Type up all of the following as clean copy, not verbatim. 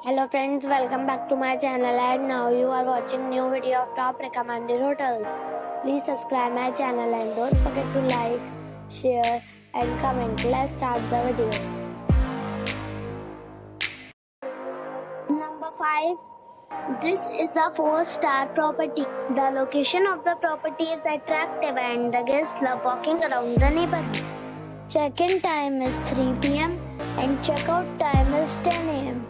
Hello friends, welcome back to my channel and now you are watching new video of top recommended hotels. Please subscribe my channel and don't forget to like, share and comment. Let's start the video. Number 5. This is a 4-star property. The location of the property is attractive and the guests love walking around the neighborhood. Check-in time is 3 p.m. and check-out time is 10 a.m.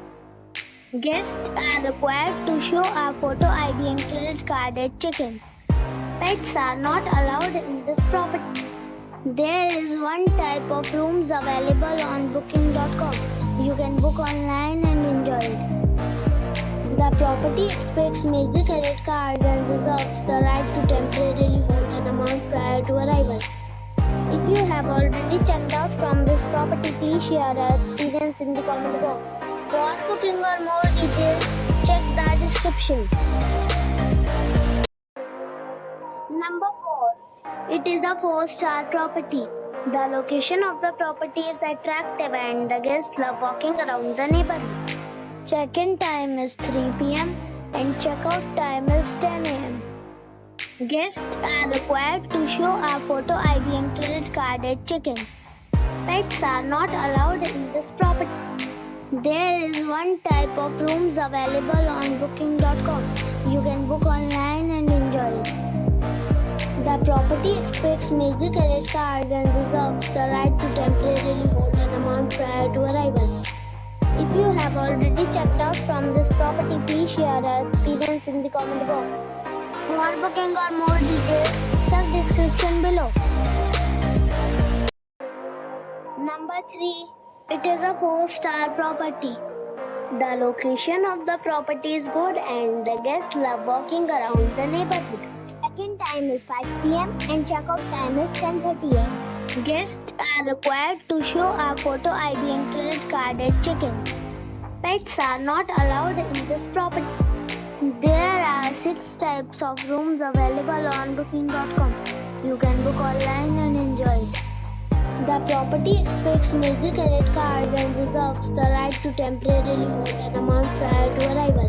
Guests are required to show a photo ID and credit card at check-in. Pets are not allowed in this property. There is one type of rooms available on booking.com. You can book online and enjoy it. The property expects major credit cards and reserves the right to temporarily hold an amount prior to arrival. If you have already checked out from this property, please share your experience in the comment box. For booking or more details, check the description. Number 4. It is a 4-star property. The location of the property is attractive and the guests love walking around the neighborhood. Check-in time is 3 p.m. and check-out time is 10 a.m. Guests are required to show a photo ID and credit card at check-in. Pets are not allowed in this property. There is one type of rooms available on booking.com. You can book online and enjoy it. The property expects major credit cards and reserves the right to temporarily hold an amount prior to arrival. If you have already checked out from this property, please share your experience in the comment box. For booking or more details, check description below. Number 3. It is a 4-star property. The location of the property is good and the guests love walking around the neighborhood. Check-in time is 5 p.m. and check-out time is 10:30 a.m. Guests are required to show a photo ID and credit card at check-in. Pets are not allowed in this property. There are 6 types of rooms available on booking.com. You can book online and enjoy it. The property expects major credit cards and reserves the right to temporarily hold an amount prior to arrival.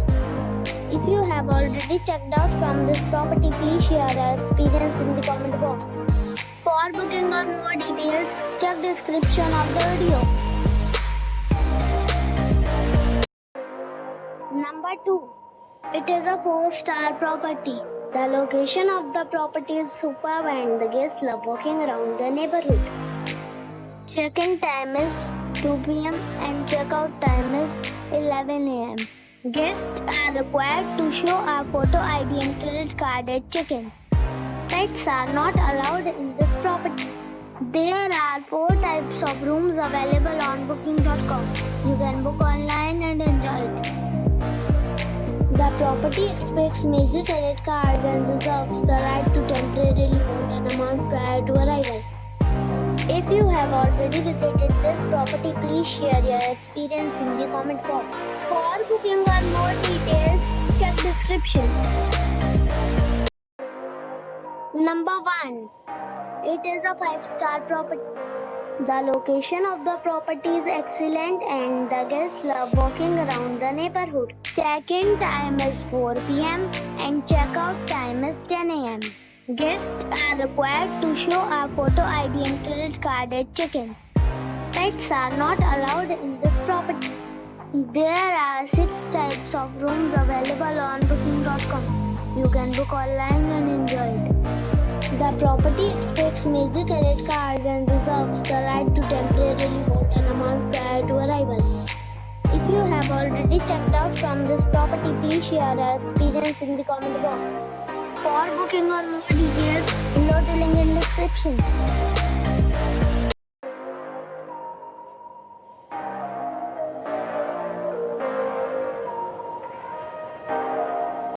If you have already checked out from this property, please share your experience in the comment box. For booking or more details, check description of the video. Number 2. It is a 4-star property. The location of the property is superb and the guests love walking around the neighborhood. Check-in time is 2 p.m. and check-out time is 11 a.m. Guests are required to show a photo ID and credit card at check-in. Pets are not allowed in this property. There are 4 types of rooms available on booking.com. You can book online and enjoy it. The property expects major credit cards and reserves the right to temporarily hold an amount prior to arrival. If you have already visited this property, please share your experience in the comment box. For booking or more details, check description. Number 1. It is a 5-star property. The location of the property is excellent and the guests love walking around the neighborhood. Check-in time is 4 p.m. and check-out time is 10 a.m. Guests are required to show a photo ID and credit card at check-in. Pets are not allowed in this property. There are 6 types of rooms available on booking.com. You can book online and enjoy it. The property expects major credit cards and reserves the right to temporarily hold an amount prior to arrival. If you have already checked out from this property, please share your experience in the comment box. For booking or more details, below the link in description.